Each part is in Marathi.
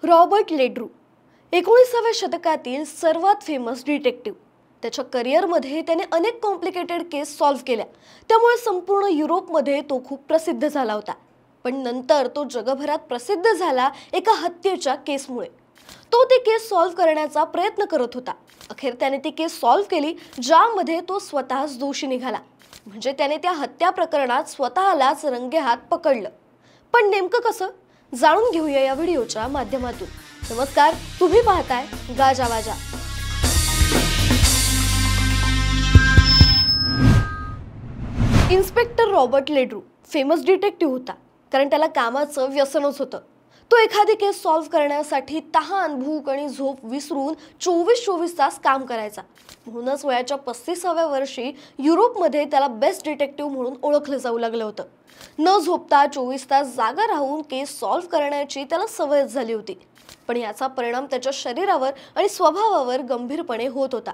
रॉबर्ट लेड्रू 19व्या शतकातील सर्वात फेमस डिटेक्टिव्ह. त्याच्या करिअरमध्ये त्याने अनेक कॉम्प्लिकेटेड केस सॉल्व्ह केल्या, त्यामुळे संपूर्ण युरोपमध्ये तो खूप प्रसिद्ध झाला होता. पण नंतर तो जगभरात प्रसिद्ध झाला एका हत्येच्या केसमुळे. तो ती केस सॉल्व्ह करण्याचा प्रयत्न करत होता. अखेर त्याने ती केस सॉल्व्ह केली, ज्यामध्ये तो स्वतःच दोषी निघाला. म्हणजे त्याने त्या हत्या प्रकरणात स्वतःलाच रंगेहात पकडलं. पण नेमकं कसं, जाणून घेऊया या व्हिडिओच्या माध्यमातून. नमस्कार, तुम्ही पाहताय गाजावाजा. इन्स्पेक्टर रॉबर्ट लेड्रू फेमस डिटेक्टिव्ह होता, कारण त्याला कामाचं व्यसनच होतं. तो एखादी केस सॉल्व्ह करण्यासाठी तहान, भूक आणि झोप विसरून 24 तास काम करायचा. म्हणूनच वयाच्या 35व्या वर्षी युरोपमध्ये त्याला बेस्ट डिटेक्टिव्ह म्हणून ओळखलं जाऊ लागलं होतं. न झोपता 24 तास जागा राहून केस सॉल्व्ह करण्याची त्याला सवयच झाली होती. पण याचा परिणाम त्याच्या शरीरावर आणि स्वभावावर गंभीरपणे होत होता.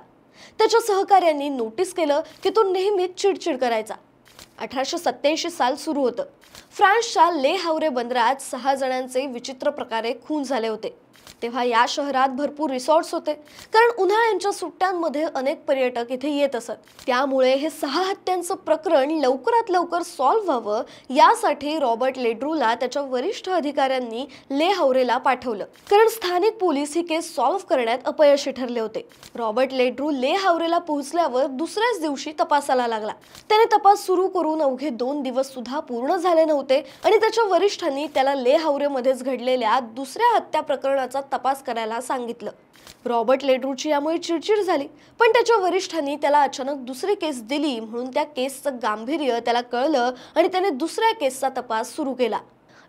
त्याच्या सहकाऱ्यांनी नोटीस केलं की तो नेहमीच चिडचिड करायचा. 1887 साल सुरू होतं. फ्रान्सच्या ले हावरे बंदरात 6 जणांचे विचित्र प्रकारे खून झाले होते. तेव्हा या शहरात भरपूर रिसॉर्ट्स होते, कारण उन्हाळ्याच्या सुट्ट्यांमध्ये अनेक पर्यटक इथे येत असत. त्यामुळे हे 6 हत्यांचं प्रकरण लवकरात लवकर सॉल्व्ह व्हावं यासाठी रॉबर्ट लेड्रूला त्याच्या वरिष्ठ अधिकाऱ्यांनी ले हावरेला पाठवलं, कारण स्थानिक पोलीस ही केस सॉल्व्ह करण्यात अपयशी ठरले होते. रॉबर्ट लेड्रू ले हावरेला पोहोचल्यावर दुसऱ्याच दिवशी तपासाला लागला. त्याने तपास सुरू करून अवघे 2 दिवस सुद्धा पूर्ण झाले नव्हते आणि त्याच्या वरिष्ठांनी त्याला ले हावरेमध्येच घडलेल्या दुसऱ्या हत्या प्रकरणाचा तपास करायला सांगितलं. रॉबर्ट लेड्रूची यामुळे चिडचिड झाली, पण त्याच्या वरिष्ठांनी त्याला अचानक दुसरी केस दिली, म्हणून त्या केसचं गांभीर्य त्याला कळलं आणि त्याने दुसऱ्या केसचा तपास सुरू केला.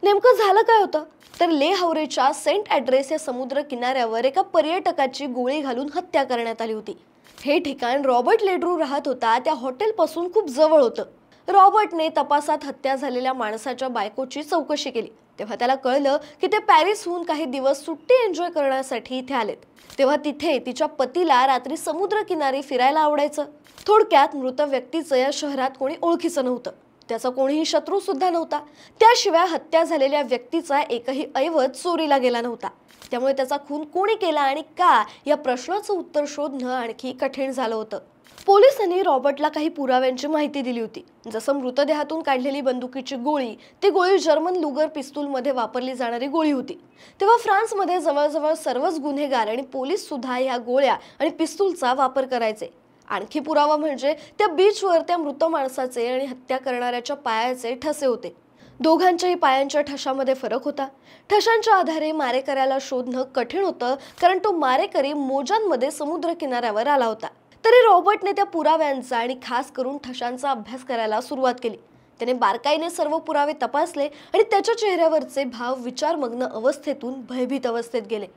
नेमकं झालं काय होतं तर ले हावरेच्या सेंट ॲड्रेस या समुद्र किनाऱ्यावर एका पर्यटकाची गोळी घालून हत्या करण्यात आली होती. हे ठिकाण रॉबर्ट लेड्रू राहत होता त्या हॉटेलपासून खूप जवळ होतं. रॉबर्टने तपासात हत्या झालेल्या माणसाच्या बायकोची चौकशी केली. तेव्हा त्याला कळलं की ते पॅरिसहून काही दिवस सुट्टी एन्जॉय करण्यासाठी इथे आलेत. तेव्हा तिथे तिच्या पतीला रात्री समुद्र किनारी फिरायला आवडायचं. थोडक्यात मृत व्यक्तीचं या शहरात कोणी ओळखीचं नव्हतं. त्याचा कोणीही शत्रू सुद्धा नव्हता. त्याशिवाय हत्या झालेल्या व्यक्तीचा एकही ऐवज चोरीला गेला नव्हता. त्यामुळे त्याचा खून कोणी केला आणि का या प्रश्नाचं उत्तर शोधणं आणखी कठीण झालं होतं. पोलिसांनी रॉबर्टला काही पुराव्यांची माहिती दिली होती, जसं मृतदेहातून काढलेली बंदुकीची गोळी. ती गोळी जर्मन लुगर पिस्तूलमध्ये वापरली जाणारी गोळी होती. तेव्हा फ्रान्समध्ये जवळजवळ सर्वच गुन्हेगार आणि पोलीस सुद्धा या गोळ्या आणि पिस्तूलचा वापर करायचे. आणखी पुरावा म्हणजे त्या बीचवर त्या मृत माणसाचे आणि हत्या करणाऱ्याच्या पायाचे ठसे होते. दोघांच्याही पायांच्या ठशामध्ये फरक होता. ठशांच्या आधारे मारेकऱ्याला शोधणं कठीण होतं, कारण तो मारेकरी मोजांमध्ये समुद्र किनाऱ्यावर आला होता. तरी रॉबर्टने त्या पुराव्यांचा आणि खास करून ठशांचा अभ्यास करायला सुरुवात केली. त्याने बारकाईने सर्व पुरावे तपासले आणि त्याच्या चेहऱ्यावरचे भाव विचारमग्न अवस्थेतून भयभीत अवस्थेत गेले.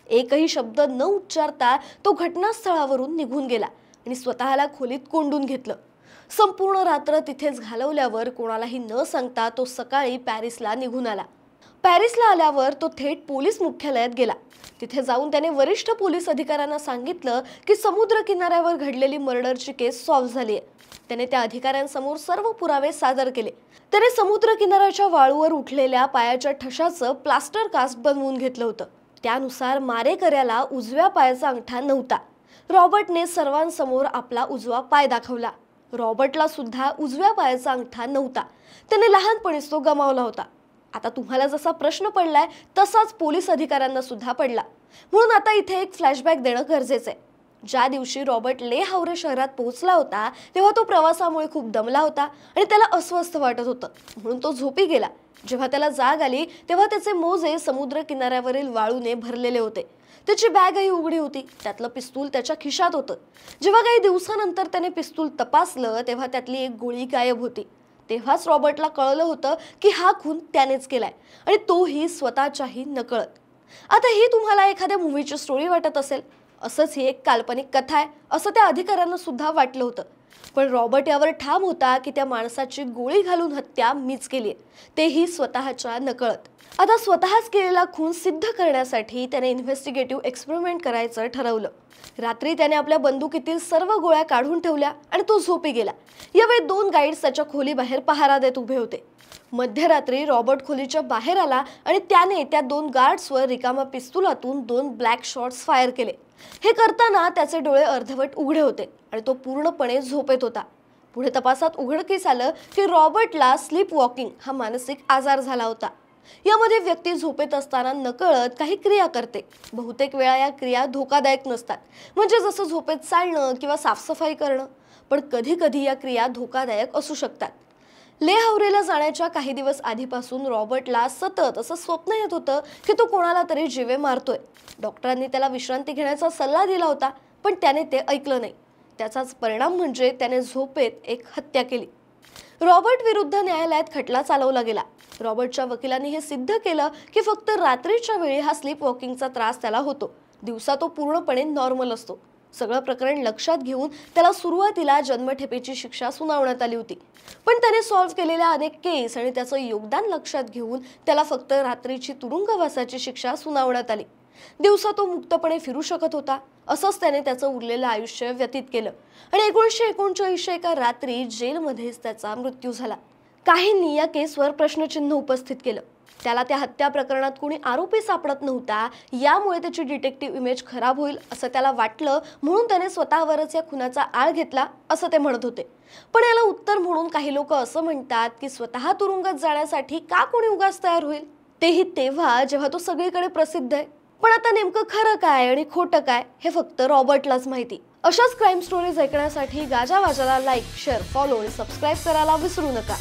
एकही शब्द न उच्चारता तो घटनास्थळावरून निघून गेला आणि स्वतःला खोलीत कोंडून घेतलं. संपूर्ण रात्र तिथेच घालवल्यावर कोणालाही न सांगता तो सकाळी पॅरिसला निघून आला. पॅरिसला आल्यावर तो थेट पोलीस मुख्यालयात गेला. तिथे जाऊन त्याने वरिष्ठ पोलीस अधिकाऱ्यांना सांगितलं की समुद्र किनाऱ्यावर घडलेली मर्डरची केस सॉल्व्ह झाली आहे. त्याने त्या अधिकाऱ्यांसमोर सर्व पुरावे सादर केले. त्याने समुद्र किनाऱ्याच्या वाळूवर उठलेल्या पायाच्या ठशाचं प्लास्टर कास्ट बनवून घेतलं होतं. त्यानुसार मारेकऱ्याला उजव्या पायाचा अंगठा नव्हता. रॉबर्टने सर्वांसमोर आपला उजवा पाय दाखवला. रॉबर्टला सुद्धा उजव्या पायाचा अंगठा नव्हता. त्याने लहानपणीच तो गमावला होता. आता तुम्हाला जसा प्रश्न पडलाय तसाच पोलीस अधिकाऱ्यांना सुद्धा पडला. म्हणून आता इथे एक फ्लॅशबॅक देणं गरजेचं आहे. ज्या दिवशी रॉबर्ट ले हावरे शहरात पोहोचला होता तेव्हा तो प्रवासामुळे खूप दमला होता आणि त्याला अस्वस्थ वाटत होतं, म्हणून तो झोपी गेला. जेव्हा त्याला जाग आली तेव्हा त्याचे मोजे समुद्र किनाऱ्यावरील वाळूने भरलेले होते. त्याची बॅगही उघडी होती. त्यातलं पिस्तूल त्याच्या खिशात होतं. जेव्हा काही दिवसानंतर त्याने पिस्तूल तपासलं तेव्हा त्यातली एक गोळी गायब होती. तेव्हाच रॉबर्टला कळलं होतं की हा खून त्यानेच केलाय, आणि तोही स्वतःच्याही नकळत. आता ही तुम्हाला एखाद्या मूवीची स्टोरी वाटत असेल. असंच ही एक काल्पनिक कथा आहे असं त्या अधिकाऱ्यांना सुद्धा वाटलं होतं. पण रॉबर्ट यावर ठाम होता की त्या माणसाची गोळी घालून हत्या मीच केली, तेही स्वतःच्या नकळत. आता स्वतःच केलेला खून सिद्ध करण्यासाठी त्याने इन्व्हेस्टिगेटिव्ह एक्सपेरिमेंट करायचं ठरवलं. रात्री त्याने आपल्या बंदुकीतील सर्व गोळ्या काढून ठेवल्या आणि तो झोपी गेला. यावेळी 2 गाईड्स त्याच्या खोलीबाहेर पहारा देत उभे होते. मध्यरात्री रॉबर्ट खोलीच्या बाहेर आला आणि त्याने त्या 2 गार्ड्सवर रिकामा पिस्तुलातून 2 ब्लॅक शॉट्स फायर केले. हे करताना त्याचे डोळे अर्धवट उघडे होते आणि तो पूर्णपणे झोपेत होता. पुढे तपासात उघडकीस आलं की रॉबर्टला स्लीप वॉकिंग हा मानसिक आजार झाला होता. यामध्ये व्यक्ती झोपेत असताना नकळत काही क्रिया करते. बहुतेक वेळा या क्रिया धोकादायक नसतात, म्हणजे जसं झोपेत चालणं किंवा साफसफाई करणं, पण कधी कधी या क्रिया धोकादायक असू शकतात. ले हावरेला जाण्याच्या काही दिवस आधीपासून रॉबर्टला सतत असं स्वप्न येत होतं की तो कोणाला तरी जीवे मारतोय. डॉक्टरांनी त्याला विश्रांती घेण्याचा सल्ला दिला होता, पण त्याने ते ऐकलं नाही. त्याचाच परिणाम म्हणजे त्याने झोपेत एक हत्या केली. रॉबर्ट विरुद्ध न्यायालयात खटला चालवला गेला. रॉबर्टच्या वकिलांनी हे सिद्ध केलं की फक्त रात्रीच्या वेळी हा स्लीप वॉकिंगचा त्रास त्याला होतो. दिवसा तो पूर्णपणे नॉर्मल असतो. सगळं प्रकरण लक्षात घेऊन त्याला सुरुवातीला जन्मठेपेची शिक्षा सुनावण्यात आली होती, पण त्याने सॉल्व्ह केलेल्या अनेक केस आणि त्याचं योगदान लक्षात घेऊन त्याला फक्त रात्रीची तुरुंगवासाची शिक्षा सुनावण्यात आली. दिवसा तो मुक्तपणे फिरू शकत होता. असंच त्याने त्याचं उरलेलं आयुष्य व्यतीत केलं आणि 1939 एका रात्री जेलमध्येच त्याचा मृत्यू झाला. काहींनी या केसवर प्रश्नचिन्ह उपस्थित केलं. त्याला त्या हत्या प्रकरणात कोणी आरोपी सापडत नव्हता, यामुळे त्याची डिटेक्टिव्ह इमेज खराब होईल असं त्याला वाटलं, म्हणून त्याने स्वतःवरच या खुनाचा आळ घेतला असं ते म्हणत होते. पण याला उत्तर म्हणून काही लोक असं म्हणतात की स्वतः तुरुंगात जाण्यासाठी का कोणी उगाच तयार होईल, तेही तेव्हा जेव्हा तो सगळीकडे प्रसिद्ध आहे. पण आता नेमकं खरं काय आणि खोटं काय हे फक्त रॉबर्टलाच माहिती. अशाच क्राईम स्टोरीज ऐकण्यासाठी गाजावाजाला लाईक, शेअर, फॉलो आणि सबस्क्राईब करायला विसरू नका.